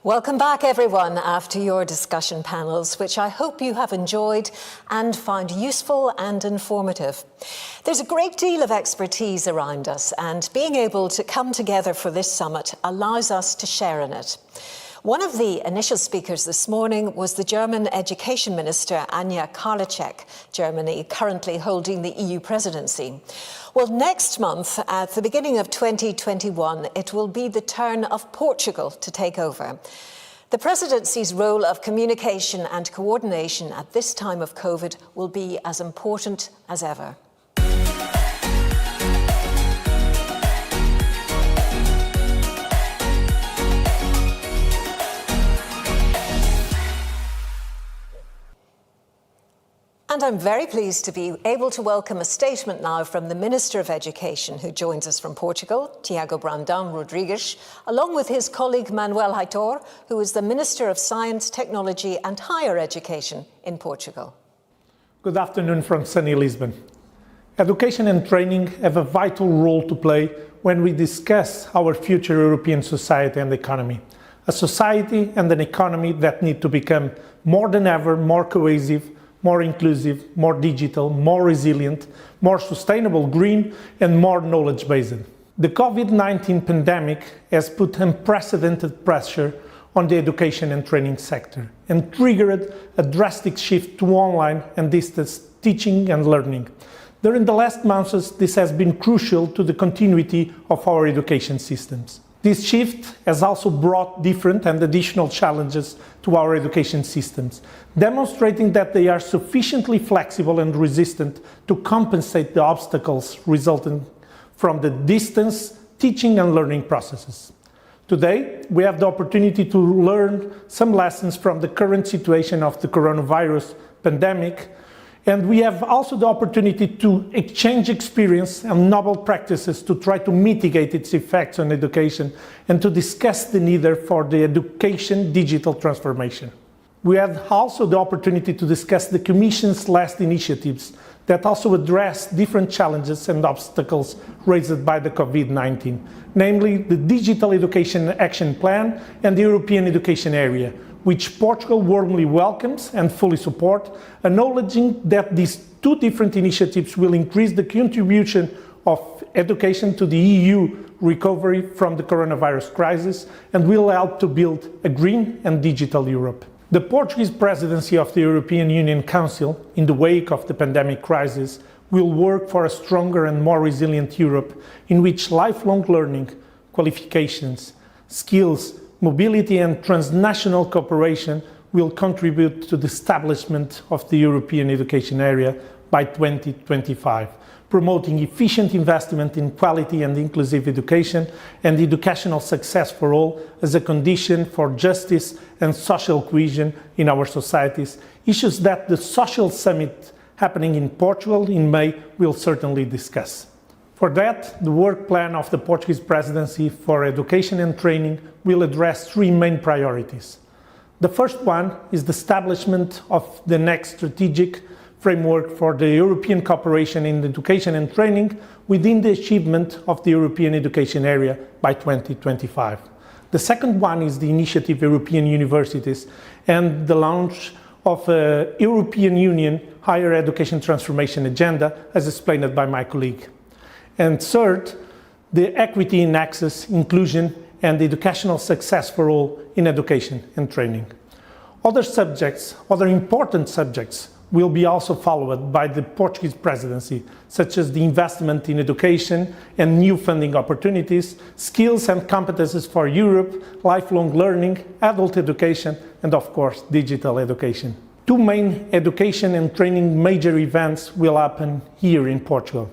Welcome back, everyone, after your discussion panels, which I hope you have enjoyed and found useful and informative. There's a great deal of expertise around us, and being able to come together for this summit allows us to share in it. One of the initial speakers this morning was the German Education Minister, Anja Karliczek, Germany, currently holding the EU presidency. Well, next month, at the beginning of 2021, it will be the turn of Portugal to take over. The presidency's role of communication and coordination at this time of COVID will be as important as ever. And I'm very pleased to be able to welcome a statement now from the Minister of Education, who joins us from Portugal, Tiago Brandão Rodrigues, along with his colleague Manuel Heitor, who is the Minister of Science, Technology and Higher Education in Portugal. Good afternoon from sunny Lisbon. Education and training have a vital role to play when we discuss our future European society and economy. A society and an economy that need to become more than ever more cohesive, more inclusive, more digital, more resilient, more sustainable, green, and more knowledge-based. The COVID-19 pandemic has put unprecedented pressure on the education and training sector and triggered a drastic shift to online and distance teaching and learning. During the last months, this has been crucial to the continuity of our education systems. This shift has also brought different and additional challenges to our education systems, demonstrating that they are sufficiently flexible and resistant to compensate the obstacles resulting from the distance teaching and learning processes. Today, we have the opportunity to learn some lessons from the current situation of the coronavirus pandemic, and we have also the opportunity to exchange experience and novel practices to try to mitigate its effects on education and to discuss the need for the education digital transformation. We had also the opportunity to discuss the Commission's last initiatives that also address different challenges and obstacles raised by the COVID-19, namely the Digital Education Action Plan and the European Education Area, which Portugal warmly welcomes and fully supports, acknowledging that these two different initiatives will increase the contribution of education to the EU recovery from the coronavirus crisis and will help to build a green and digital Europe. The Portuguese presidency of the European Union Council, in the wake of the pandemic crisis, will work for a stronger and more resilient Europe in which lifelong learning, qualifications, skills, mobility and transnational cooperation will contribute to the establishment of the European education area by 2025, promoting efficient investment in quality and inclusive education and educational success for all as a condition for justice and social cohesion in our societies, issues that the Social Summit happening in Portugal in May will certainly discuss. For that, the work plan of the Portuguese presidency for education and training will address three main priorities. The first one is the establishment of the next strategic framework for the European cooperation in education and training within the achievement of the European education area by 2025. The second one is the initiative European Universities and the launch of a European Union Higher Education Transformation Agenda, as explained by my colleague. And third, the equity in access, inclusion, and educational success for all in education and training. Other important subjects will be also followed by the Portuguese presidency, such as the investment in education and new funding opportunities, skills and competences for Europe, lifelong learning, adult education, and of course, digital education. Two main education and training major events will happen here in Portugal.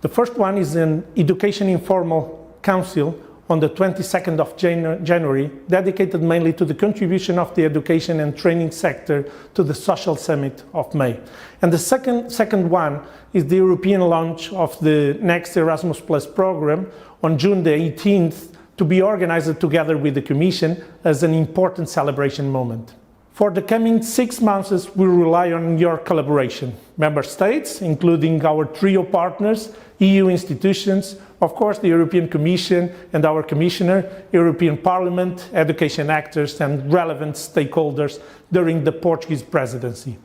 The first one is an Education Informal Council on the 22nd of January, dedicated mainly to the contribution of the education and training sector to the Social Summit of May. And the second one is the European launch of the next Erasmus Plus program on June the 18th to be organized together with the Commission as an important celebration moment. For the coming 6 months, we rely on your collaboration. Member States, including our trio partners, EU institutions, Of course, the European Commission and our Commissioner, European Parliament, education actors and relevant stakeholders during the Portuguese presidency.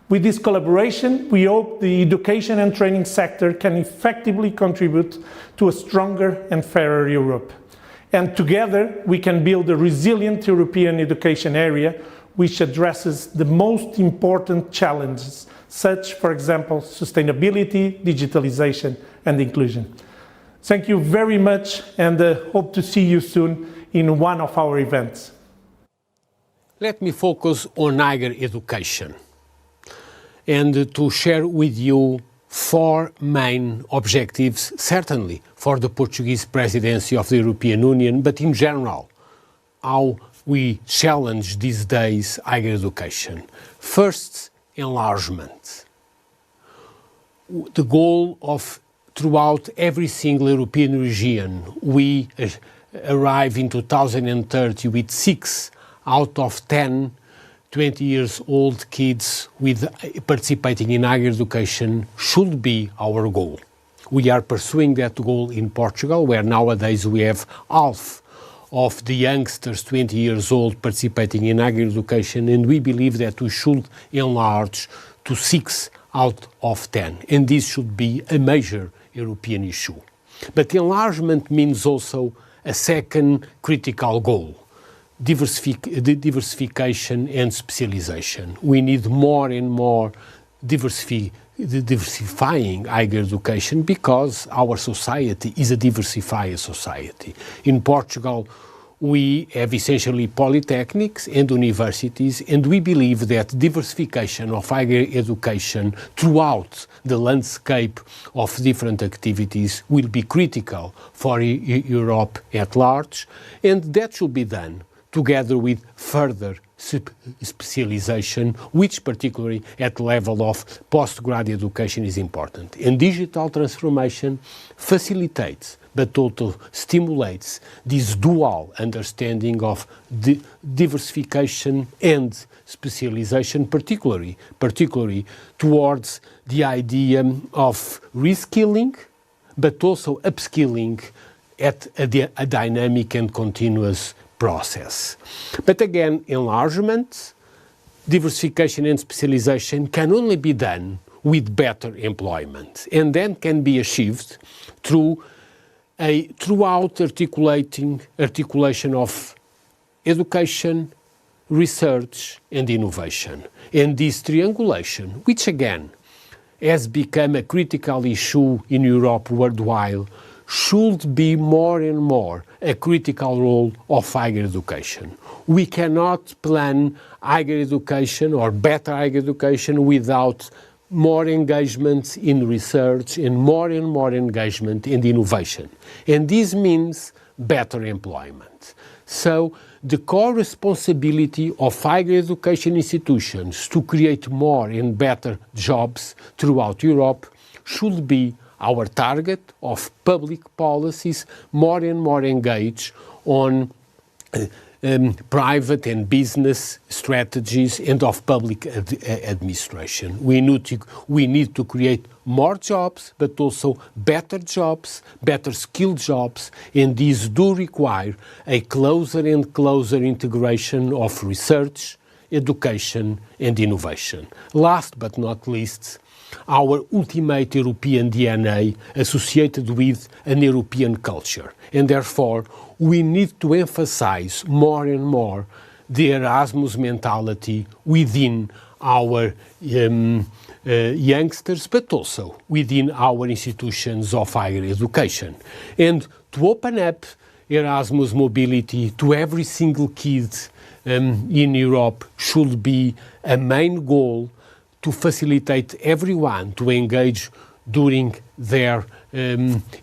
With this collaboration, we hope the education and training sector can effectively contribute to a stronger and fairer Europe. And together, we can build a resilient European education area which addresses the most important challenges, such, for example, sustainability, digitalization, and inclusion. Thank you very much, and hope to see you soon in one of our events. Let me focus on higher education and to share with you 4 main objectives, certainly for the Portuguese presidency of the European Union, but in general, how we challenge these days higher education. First, enlargement. The goal of throughout every single European region, we arrive in 2030 with 6 out of 10 20 years old kids with participating in higher education should be our goal. We are pursuing that goal in Portugal, where nowadays we have half of the youngsters 20 years old participating in higher education, and we believe that we should enlarge to 6 out of 10, and this should be a major European issue. But enlargement means also a second critical goal: diversification and specialization. We need more and more diversifying higher education because our society is a diversified society. In Portugal, we have essentially polytechnics and universities, and we believe that diversification of higher education throughout the landscape of different activities will be critical for Europe at large, and that should be done together with further specialization, which particularly at the level of postgraduate education is important. And digital transformation facilitates but also stimulates this dual understanding of diversification and specialization, particularly towards the idea of reskilling, but also upskilling at a dynamic and continuous process. But again, enlargement, diversification and specialization can only be done with better employment, and then can be achieved through a throughout articulation of education, research and innovation. And this triangulation, which again has become a critical issue in Europe worldwide, should be more and more a critical role of higher education. We cannot plan higher education or better higher education without more engagement in research and more engagement in innovation. And this means better employment. So the core responsibility of higher education institutions to create more and better jobs throughout Europe should be our target of public policies more and more engaged on private and business strategies and of public administration. We need to create more jobs, but also better jobs, better skilled jobs, and these do require a closer and closer integration of research, education and innovation. Last but not least, our ultimate European DNA associated with an European culture, and therefore we need to emphasize more and more the Erasmus mentality within our youngsters, but also within our institutions of higher education. And to open up Erasmus mobility to every single kid in Europe should be a main goal to facilitate everyone to engage during their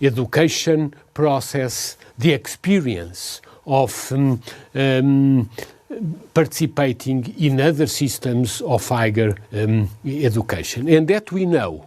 education process, the experience of participating in other systems of higher education. And that we know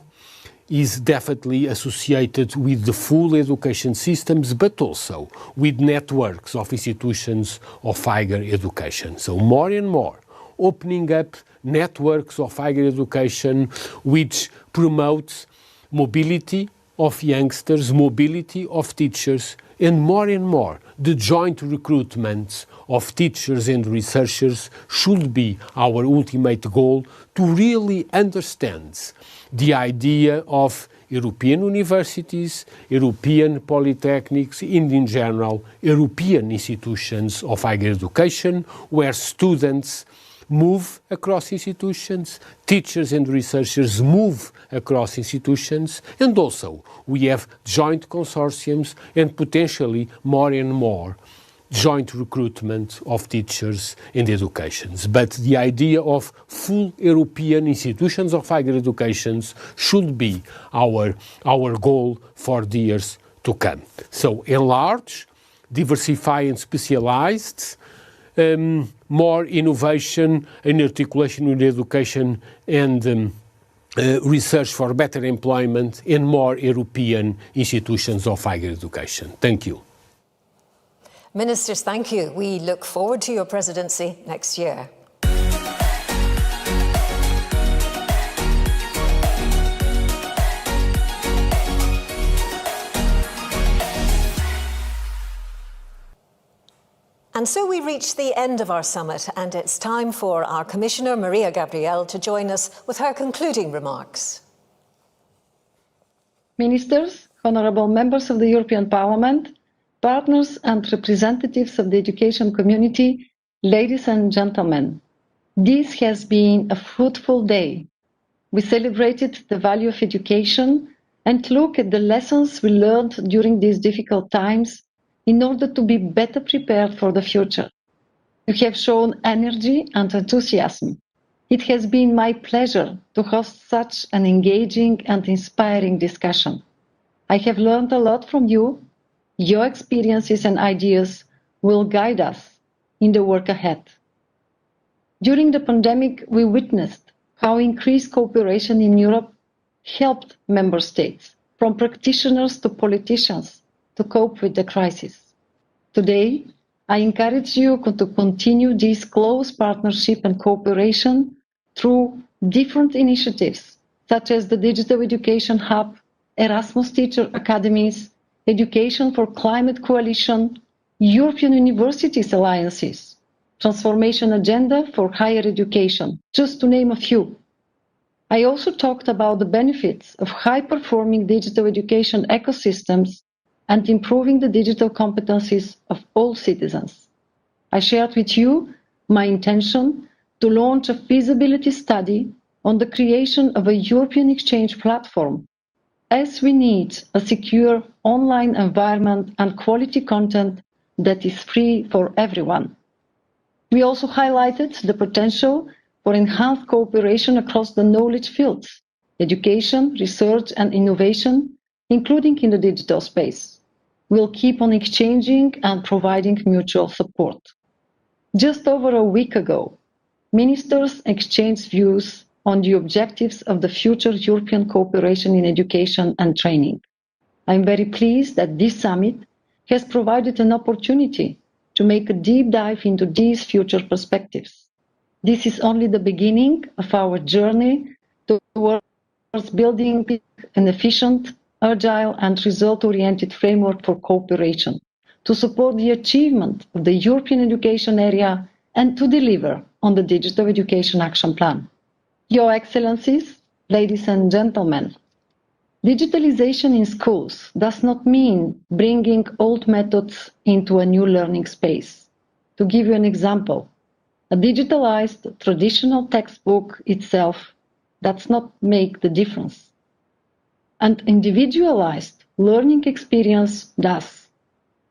is definitely associated with the full education systems, but also with networks of institutions of higher education. So more and more opening up networks of higher education which promote mobility of youngsters, mobility of teachers, and more, the joint recruitment of teachers and researchers should be our ultimate goal to really understand the idea of European universities, European polytechnics, and in general, European institutions of higher education, where students move across institutions, teachers and researchers move across institutions, and also we have joint consortiums and potentially more and more joint recruitment of teachers and educations. But the idea of full European institutions of higher education should be our goal for the years to come. So enlarge, diversify and specialized, more innovation and articulation in education and research for better employment, and more European institutions of higher education. Thank you. Ministers, thank you. We look forward to your presidency next year. And so we reach the end of our summit, and it's time for our Commissioner, Maria Gabriel, to join us with her concluding remarks. Ministers, honourable members of the European Parliament, partners and representatives of the education community, ladies and gentlemen, this has been a fruitful day. We celebrated the value of education and look at the lessons we learned during these difficult times in order to be better prepared for the future. You have shown energy and enthusiasm. It has been my pleasure to host such an engaging and inspiring discussion. I have learned a lot from you. Your experiences and ideas will guide us in the work ahead. During the pandemic, we witnessed how increased cooperation in Europe helped member states, from practitioners to politicians, to cope with the crisis. Today, I encourage you to continue this close partnership and cooperation through different initiatives, such as the Digital Education Hub, Erasmus Teacher Academies, Education for Climate Coalition, European Universities Alliances, Transformation Agenda for Higher Education, just to name a few. I also talked about the benefits of high-performing digital education ecosystems and improving the digital competencies of all citizens. I shared with you my intention to launch a feasibility study on the creation of a European exchange platform, as we need a secure online environment and quality content that is free for everyone. We also highlighted the potential for enhanced cooperation across the knowledge fields, education, research and innovation, including in the digital space. We'll keep on exchanging and providing mutual support. Just over a week ago, ministers exchanged views on the objectives of the future European cooperation in education and training. I'm very pleased that this summit has provided an opportunity to make a deep dive into these future perspectives. This is only the beginning of our journey towards building an efficient, agile and result-oriented framework for cooperation to support the achievement of the European education area and to deliver on the Digital Education Action Plan. Your Excellencies, ladies and gentlemen, digitalization in schools does not mean bringing old methods into a new learning space. To give you an example, a digitalized traditional textbook itself does not make the difference. An individualized learning experience does.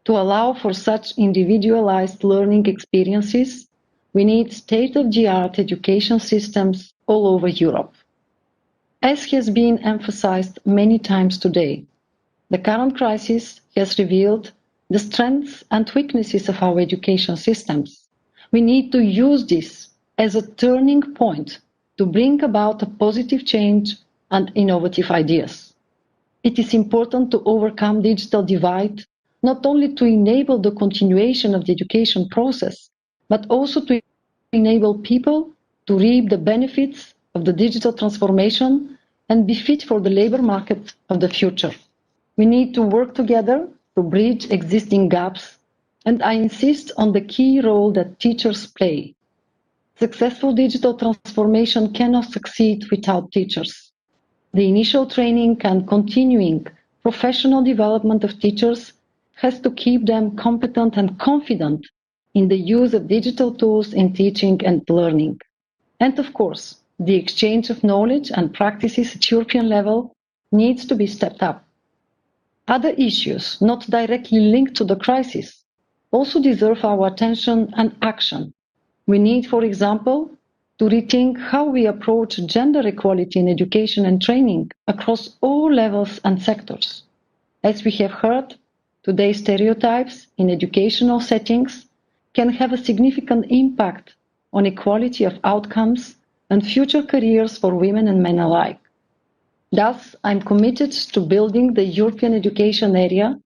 To allow for such individualized learning experiences, we need state-of-the-art education systems all over Europe. As has been emphasized many times today, the current crisis has revealed the strengths and weaknesses of our education systems. We need to use this as a turning point to bring about a positive change and innovative ideas. It is important to overcome digital divide, not only to enable the continuation of the education process, but also to enable people to reap the benefits of the digital transformation and be fit for the labour market of the future. We need to work together to bridge existing gaps, and I insist on the key role that teachers play. Successful digital transformation cannot succeed without teachers. The initial training and continuing professional development of teachers has to keep them competent and confident in the use of digital tools in teaching and learning. And of course, the exchange of knowledge and practices at European level needs to be stepped up. Other issues not directly linked to the crisis also deserve our attention and action. We need, for example, to rethink how we approach gender equality in education and training across all levels and sectors. As we have heard, today's stereotypes in educational settings can have a significant impact on equality of outcomes and future careers for women and men alike. Thus, I'm committed to building the European education area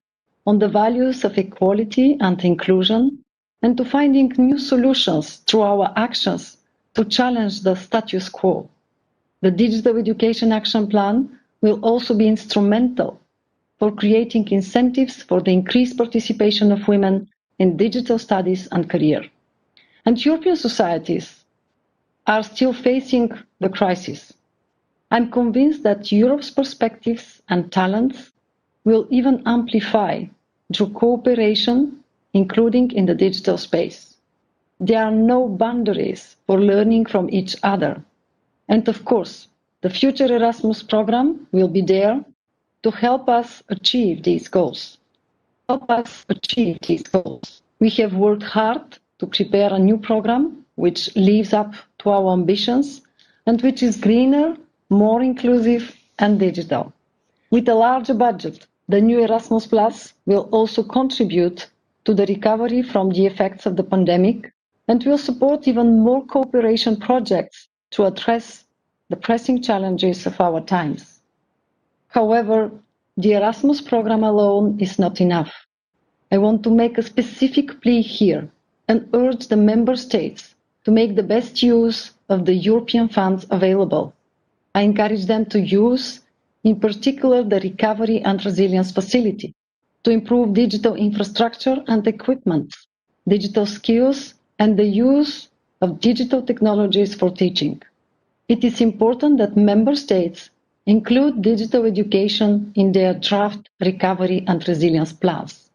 on the values of equality and inclusion, and to finding new solutions through our actions to challenge the status quo. The Digital Education Action Plan will also be instrumental for creating incentives for the increased participation of women in digital studies and career. And European societies are still facing the crisis. I'm convinced that Europe's perspectives and talents will even amplify through cooperation, including in the digital space. There are no boundaries for learning from each other. And of course, the future Erasmus program will be there to help us achieve these goals. We have worked hard to prepare a new program which lives up to our ambitions and which is greener, more inclusive and digital. With a larger budget, the new Erasmus Plus will also contribute to the recovery from the effects of the pandemic and will support even more cooperation projects to address the pressing challenges of our times. However, the Erasmus program alone is not enough. I want to make a specific plea here and urge the member states to make the best use of the European funds available. I encourage them to use, in particular, the Recovery and Resilience Facility, to improve digital infrastructure and equipment, digital skills, and the use of digital technologies for teaching. It is important that member states include digital education in their draft recovery and resilience plans.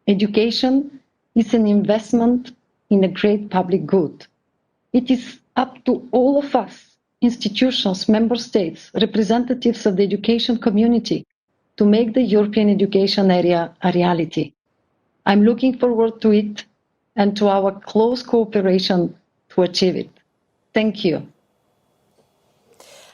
Education is an investment in a great public good. It is up to all of us, institutions, member states, representatives of the education community, to make the European education area a reality. I'm looking forward to it and to our close cooperation to achieve it. Thank you.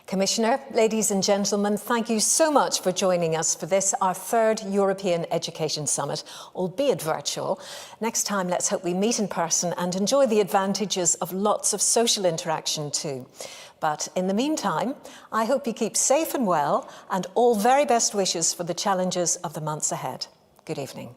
Commissioner, ladies and gentlemen, thank you so much for joining us for this, our third European Education Summit, albeit virtual. Next time, let's hope we meet in person and enjoy the advantages of lots of social interaction too. But in the meantime, I hope you keep safe and well, and all very best wishes for the challenges of the months ahead. Good evening.